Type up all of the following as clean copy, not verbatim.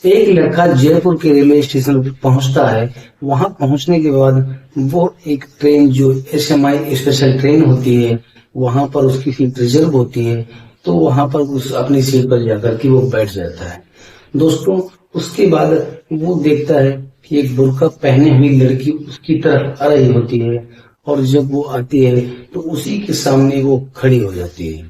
एक लड़का जयपुर के रेलवे स्टेशन पर पहुंचता है। वहां पहुंचने के बाद वो एक ट्रेन जो एसएमआई स्पेशल ट्रेन होती है, वहां पर उसकी सीट रिजर्व होती है। तो वहां पर उस अपनी सीट पर जाकर के वो बैठ जाता है। दोस्तों, उसके बाद वो देखता है कि एक बुर्का पहने हुई लड़की उसकी तरफ आ रही होती है, और जब वो आती है तो उसी के सामने वो खड़ी हो जाती है।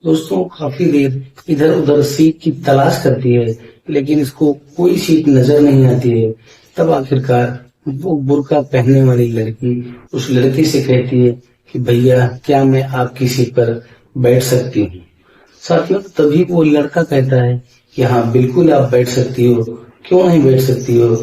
दोस्तों, काफी देर इधर उधर सीट की तलाश करती है, लेकिन इसको कोई सीट नजर नहीं आती है। तब आखिरकार वो बुर्का पहनने वाली लड़की उस लड़के से कहती है कि भैया, क्या मैं आपकी सीट पर बैठ सकती हूँ। साथियों, तभी वो लड़का कहता है कि हाँ, बिल्कुल आप बैठ सकती हो, क्यों नहीं बैठ सकती हो।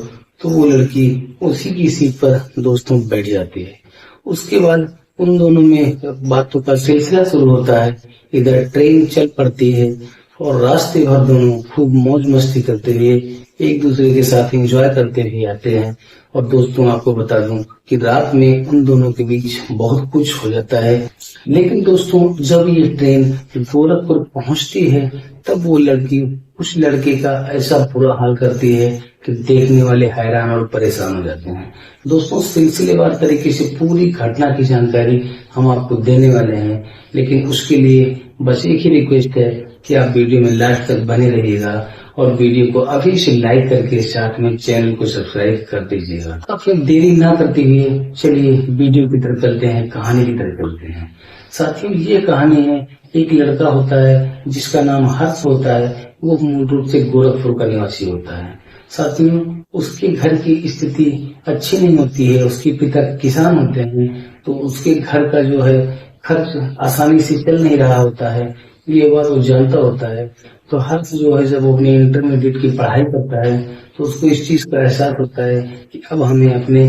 तो वो लड़की उसी की सीट पर दोस्तों बैठ जाती है। उसके बाद उन दोनों में बातों का सिलसिला शुरू होता है। इधर ट्रेन चल पड़ती है और रास्ते भर दोनों खूब मौज मस्ती करते हुए एक दूसरे के साथ एंजॉय करते हुए आते हैं। और दोस्तों, आपको बता दूं कि रात में उन दोनों के बीच बहुत कुछ हो जाता है। लेकिन दोस्तों, जब ये ट्रेन गोरखपुर पहुंचती है, तब वो लड़की उस लड़के का ऐसा बुरा हाल करती है कि देखने वाले हैरान और परेशान हो जाते हैं। दोस्तों, सिलसिलेवार तरीके से पूरी घटना की जानकारी हम आपको देने वाले हैं, लेकिन उसके लिए बस एक ही रिक्वेस्ट है कि आप वीडियो में लास्ट तक बने रहिएगा और वीडियो को अभी से लाइक करके साथ में चैनल को सब्सक्राइब कर दीजिएगा। तो फिर देरी ना करते हुए चलिए वीडियो की तरफ चलते हैं, कहानी की तरफ चलते हैं। साथियों, ये कहानी है, एक लड़का होता है जिसका नाम हर्ष होता है। वो मूल रूप से गोरखपुर का निवासी होता है। साथियों, उसके घर की स्थिति अच्छी नहीं होती है। उसके पिता किसान होते हैं, तो उसके घर का जो है खर्च आसानी से चल नहीं रहा होता है। ये बात वो जानता होता है। तो हर्ष जो है, जब वो अपने इंटरमीडिएट की पढ़ाई करता है, तो उसको इस चीज का एहसास होता है कि अब हमें अपने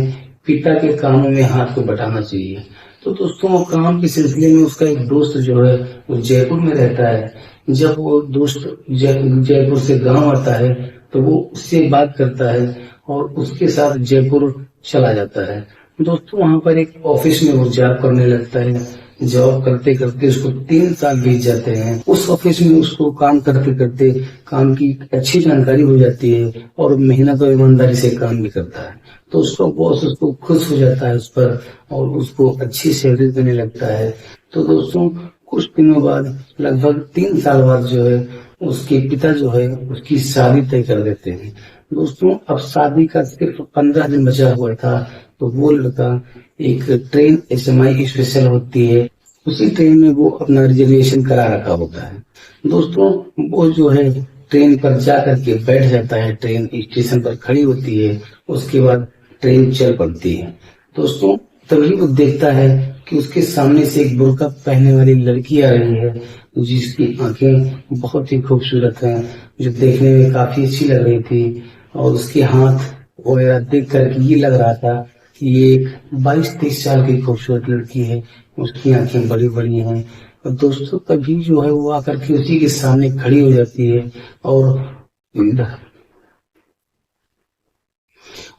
पिता के कामों में हाथ को बटाना चाहिए। तो दोस्तों, काम के सिलसिले में उसका एक दोस्त जो है वो जयपुर में रहता है। जब वो दोस्त जयपुर से गांव आता है, तो वो उससे बात करता है और उसके साथ जयपुर चला जाता है। दोस्तों, वहां पर एक ऑफिस में वो जॉब करने लगता है। जॉब करते करते उसको 3 साल बीत जाते हैं। उस ऑफिस में उसको काम करते करते काम की अच्छी जानकारी हो जाती है और मेहनत और ईमानदारी से काम भी करता है। तो उसका बॉस उसको खुश हो जाता है उस पर, और उसको अच्छी सैलरी देने लगता है। तो दोस्तों, कुछ दिनों बाद, लगभग 3 साल बाद जो है, उसके पिता जो है उसकी शादी तय कर देते हैं। दोस्तों, अब शादी का सिर्फ 15 दिन बचा हुआ था। तो वो लड़का, एक ट्रेन एसएमआई स्पेशल होती है, उसी ट्रेन में वो अपना रिजर्वेशन करा रखा होता है। दोस्तों, वो जो है ट्रेन पर जा करके बैठ जाता है। ट्रेन स्टेशन पर खड़ी होती है। उसके बाद ट्रेन चल पड़ती है। दोस्तों, तभी वो देखता है कि उसके सामने से एक बुर्का पहनने वाली लड़की आ रही है, जिसकी आंखें बहुत ही खूबसूरत हैं, जो देखने में काफी अच्छी लग रही थी। और उसके हाथ वगैरह देख कर ये लग रहा था कि ये एक 22-23 साल की खूबसूरत लड़की है। उसकी आंखें बड़ी बड़ी हैं। और दोस्तों, तभी जो है वो आकर के उसी के सामने खड़ी हो जाती है,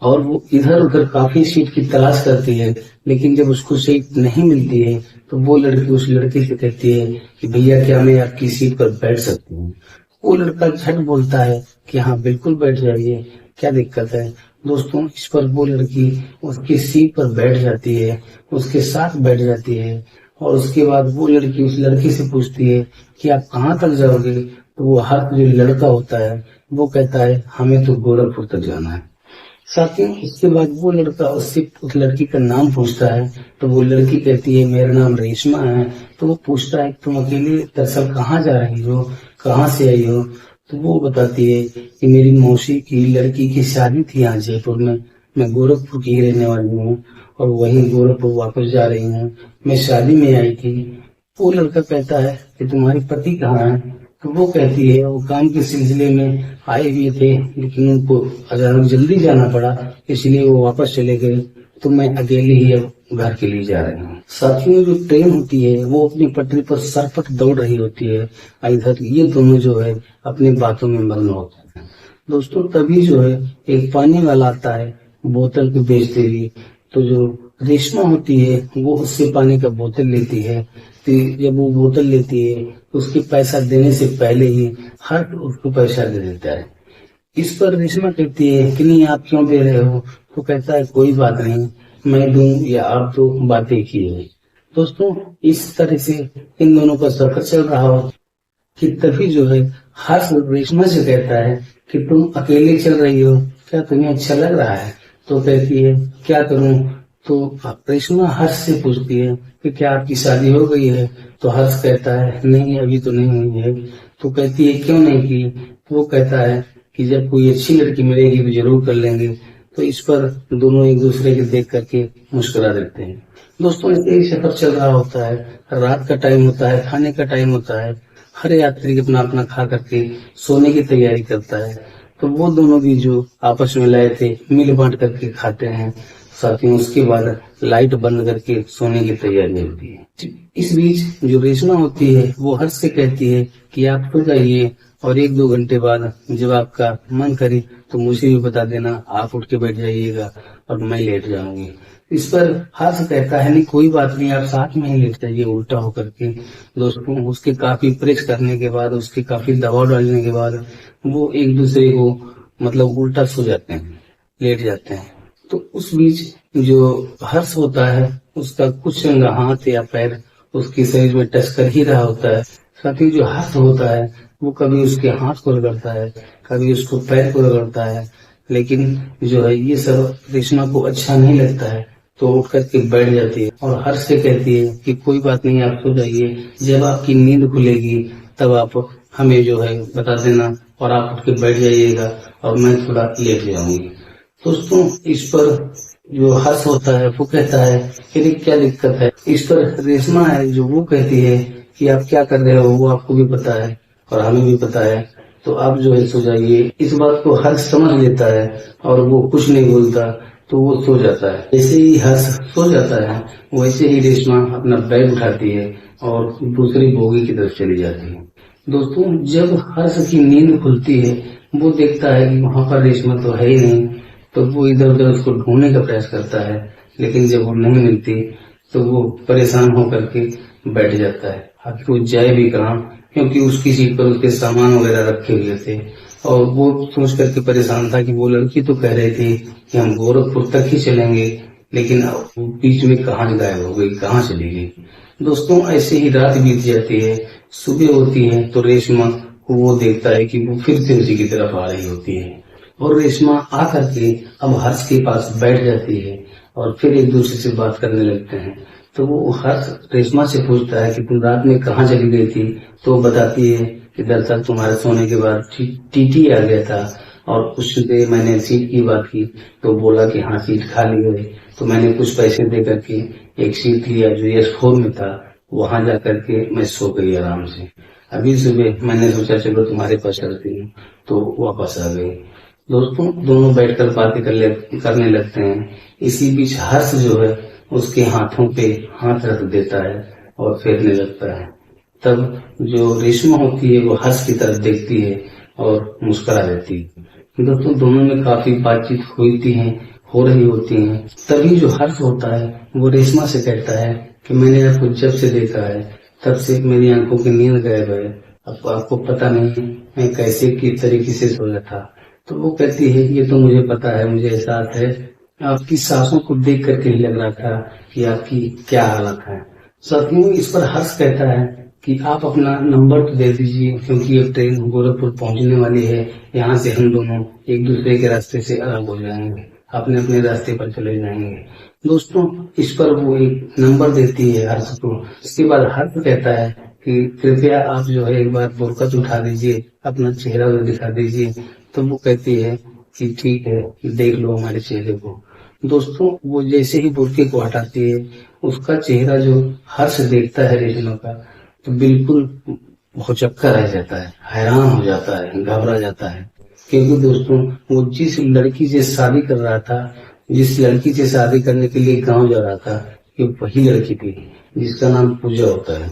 और वो इधर उधर काफी सीट की तलाश करती है। लेकिन जब उसको सीट नहीं मिलती है, तो वो लड़की उस लड़के से कहती है कि भैया, क्या मैं आपकी सीट पर बैठ सकती हूँ। वो लड़का झट बोलता है कि हाँ, बिल्कुल बैठ जाइए, क्या दिक्कत है। दोस्तों, इस पर वो लड़की उसकी सीट पर बैठ जाती है, उसके साथ बैठ जाती है। और उसके बाद वो लड़की उस लड़के से पूछती है कि आप कहाँ तक जाओगे। तो वो हर जो लड़का होता है वो कहता है, हमें तो गोरखपुर तक जाना है। साथियों, इसके बाद वो लड़का उससे उस लड़की का नाम पूछता है। तो वो लड़की कहती है, मेरा नाम रेशमा है। तो वो पूछता है, तुम अकेले दरअसल कहाँ जा रही हो, कहाँ से आई हो। तो वो बताती है कि मेरी मौसी की लड़की की शादी थी यहाँ जयपुर में। मैं गोरखपुर की रहने वाली हूँ और वहीं गोरखपुर वापस जा रही हूँ। मैं शादी में आई थी। वो लड़का कहता है कि तुम्हारे पति कहाँ है। तो वो कहती है, वो काम के सिलसिले में आए हुए थे, लेकिन उनको अचानक जल्दी जाना पड़ा, इसलिए वो वापस चले गए। तो मैं अकेले ही अब घर के लिए जा रही हूँ। साथियों, जो ट्रेन होती है वो अपनी पटरी पर सरपट दौड़ रही होती है। इधर ये दोनों जो है अपनी बातों में मग्न होते हैं। दोस्तों, तभी जो है एक पानी वाला आता है बोतल को बेचते हुए। तो जो रेशमा होती है वो उससे पानी का बोतल लेती है। तो जब वो बोतल लेती है, उसके पैसा देने से पहले ही हर उसको पैसा दे देता है। इस पर रेशमा कहती है कि नहीं, आप क्यों दे रहे हो? तो कहता है कोई बात नहीं, मैं दूं या आप दो, बातें की है। दोस्तों, इस तरह से इन दोनों का सफर चल रहा हो कि तभी जो है हर्ष रेशमा से कहता है कि तुम अकेले चल रही हो, क्या तुम्हें अच्छा लग रहा है? तो कहती है क्या करूं? तो रेशमा हर्ष से पूछती है कि क्या आपकी शादी हो गई है? तो हर्ष कहता है नहीं, अभी तो नहीं हुई है। तो कहती है क्यों नहीं की? तो वो कहता है कि जब कोई अच्छी लड़की मिलेगी तो जरूर कर लेंगे। तो इस पर दोनों एक दूसरे के देख करके मुस्कुरा देते हैं। दोस्तों, ऐसे ही सफर चल रहा होता है, रात का टाइम होता है, खाने का टाइम होता है, हर यात्री अपना अपना खा करके सोने की तैयारी करता है। तो वो दोनों भी जो आपस में लाए थे मिल बांट करके खाते हैं, साथ ही उसके बाद लाइट बंद करके सोने की तैयारी होती है। इस बीच जो रेशमा होती है वो हर्ष से कहती है कि आप सो जाइए और 1-2 घंटे बाद जब आपका मन करे तो मुझे भी बता देना, आप उठ के बैठ जाइएगा और मैं लेट जाऊंगी। इस पर हर्ष कहता है नहीं, कोई बात नहीं, आप साथ में ही लेट जाइए उल्टा होकर के। दोस्तों, उसके काफी प्रेस करने के बाद, उसके काफी दबाव डालने के बाद वो एक दूसरे को मतलब उल्टा सो जाते हैं, लेट जाते हैं। तो उस बीच जो हर्ष होता है उसका कुछ अंग हाथ या पैर उसके शरीर में टच कर ही रहा होता है। साथ ही जो हर्ष होता है वो कभी उसके हाथ को रगड़ता है, कभी उसको पैर को रगड़ता है, लेकिन जो है ये सब रेशमा को अच्छा नहीं लगता है। तो उठ करके बैठ जाती है और हर्ष से कहती है कि कोई बात नहीं, आप सो जाइए, जब आपकी नींद खुलेगी तब आप हमें जो है बता देना और आप उठ के बैठ जाइएगा और मैं थोड़ा लेट जाऊंगी। दोस्तों, इस पर जो हर्ष होता है वो कहता है कि क्या दिक्कत है? इस पर रेशमा है जो वो कहती है कि आप क्या कर रहे हो, वो आपको भी पता है और हमें भी पता है, तो आप जो है सो जाइए। इस बात को हर्ष समझ लेता है और वो कुछ नहीं बोलता, तो वो सो जाता है। जैसे ही हर्ष सो जाता है वैसे ही रेशमा अपना बैग उठाती है और दूसरी बोगी की तरफ चली जाती है। दोस्तों, जब हर्ष की नींद खुलती है वो देखता है कि वहां पर रेशमा तो है ही नहीं, तो वो इधर उधर उसको ढूंढने का प्रयास करता है, लेकिन जब वो नहीं मिलती तो वो परेशान होकर के बैठ जाता है। आखिर वो जाए भी कहाँ, क्योंकि उसकी सीट पर उसके सामान वगैरह रखे हुए थे और वो सोच करके परेशान था कि वो लड़की तो कह रही थी कि हम गोरखपुर तक ही चलेंगे, लेकिन बीच में कहाँ गायब हो गई, कहाँ चली गई। दोस्तों, ऐसे ही रात बीत जाती है, सुबह होती है तो रेशमा को वो देखता है कि वो फिर से उसी की तरफ आ रही होती है और रेशमा आकर के अब हर्ष के पास बैठ जाती है और फिर एक दूसरे से बात करने लगते हैं। तो वो हर्ष रेशमा से पूछता है कि तुम रात में कहाँ चली गई थी? तो बताती है कि दरअसल तुम्हारे सोने के बाद टीटी आ गया था और कुछ देर मैंने सीट की बात की तो बोला कि हाँ सीट खाली है, तो मैंने कुछ पैसे दे करके एक सीट लिया जो S4 में था, वहां जाकर के मैं सो गई आराम से। अभी सुबह मैंने सोचा चलो तुम्हारे पास चलती हूँ, तो वापस आ गई। दोस्तों, दोनों बैठकर बातें करने लगते हैं। इसी बीच हर्ष जो है उसके हाथों पे हाथ रख देता है और फेरने लगता है। तब जो रेशमा होती है वो हर्ष की तरफ देखती है और मुस्कुरा देती है। दोस्तों, दोनों में काफी बातचीत हो रही होती है। तभी जो हर्ष होता है वो रेशमा से कहता है कि मैंने आपको जब से देखा है तब से मेरी आंखों की नींद गायब है। अब आपको पता नहीं मैं कैसे किस तरीके से सोया था। तो वो कहती है ये तो मुझे पता है, मुझे एहसास है, आपकी सांसों को देख करके ही लग रहा था कि आपकी क्या हालत है। साथियों, इस पर हर्ष कहता है कि आप अपना नंबर तो दे दीजिए, क्योंकि अब ट्रेन गोरखपुर पहुंचने वाली है, यहाँ से हम दोनों एक दूसरे के रास्ते से अलग हो जाएंगे, अपने अपने रास्ते पर चले जाएंगे। दोस्तों, इस पर वो एक नंबर देती है हर्ष को। इसके बाद हर्ष कहता है कि कृपया आप जो है एक बार बुरकत उठा दीजिए, अपना चेहरा दिखा दीजिए। तो वो कहती है कि ठीक है, देख लो हमारे चेहरे को। दोस्तों, वो जैसे ही बुरके को हटाती है उसका चेहरा जो हर्ष देखता है रेशमा का, तो बिल्कुल भौचक्का रह जाता है, हैरान हो जाता है, घबरा जाता है। क्योंकि दोस्तों, वो जिस लड़की से शादी कर रहा था, जिस लड़की से शादी करने के लिए गांव जा रहा था, ये वही लड़की थी जिसका नाम पूजा होता है।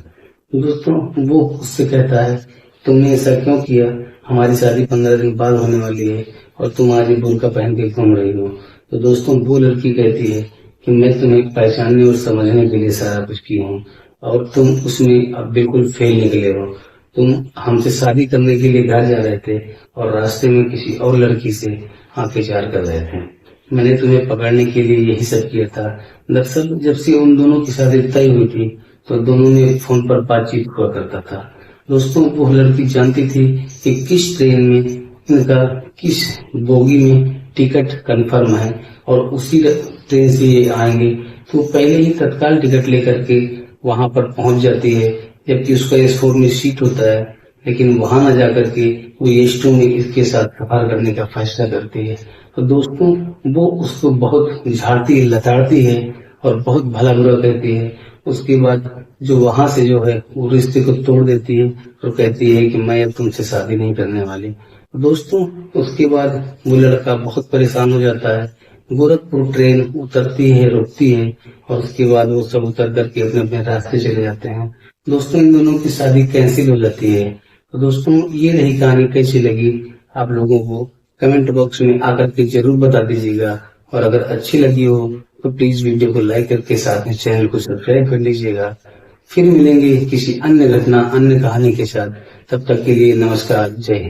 दोस्तों, वो उससे कहता है तुमने ऐसा क्यों किया, हमारी शादी 15 दिन बाद होने वाली है और तुम आज बुर्का पहन के घूम रही हो। तो दोस्तों, वो लड़की कहती है कि मैं तुम्हें पहचानने और समझने के लिए सारा कुछ की हूँ और तुम उसमें अब बिल्कुल फेल निकले हो। तुम हमसे शादी करने के लिए घर जा रहे थे और रास्ते में किसी और लड़की से आप विचार कर रहे थे। मैंने तुम्हें पकड़ने के लिए यही सब किया था। दरअसल जब से उन दोनों की शादी तय हुई थी तो दोनों में फोन पर बातचीत हुआ करता था। दोस्तों, वो लड़की जानती थी कि किस ट्रेन में इनका किस बोगी में टिकट कंफर्म है और उसी ट्रेन से ये आएंगे, तो पहले ही तत्काल टिकट लेकर के वहां पर पहुंच जाती है, जबकि उसका S4 में सीट होता है। लेकिन वहां न जाकर के वो S2 में इसके साथ सफर करने का फैसला करती है। तो दोस्तों, वो उसको बहुत झाड़ती लताड़ती है और बहुत भला बुरा कहती है। उसके बाद जो वहां से जो है वो रिश्ते को तोड़ देती है और कहती है कि मैं अब तुमसे शादी नहीं करने वाली। दोस्तों, उसके बाद वो लड़का बहुत परेशान हो जाता है। गोरखपुर ट्रेन उतरती है, रुकती है और उसके बाद वो सब उतर करके अपने अपने रास्ते चले जाते हैं। दोस्तों, इन दोनों की शादी कैंसिल हो जाती है। तो दोस्तों, ये रही कहानी। कैसी लगी आप लोगों को कमेंट बॉक्स में आकर के जरूर बता दीजिएगा, और अगर अच्छी लगी हो तो प्लीज वीडियो को लाइक करके साथ में चैनल को सब्सक्राइब कर लीजिएगा। फिर मिलेंगे किसी अन्य घटना, अन्य कहानी के साथ। तब तक के लिए नमस्कार, जय हिंद।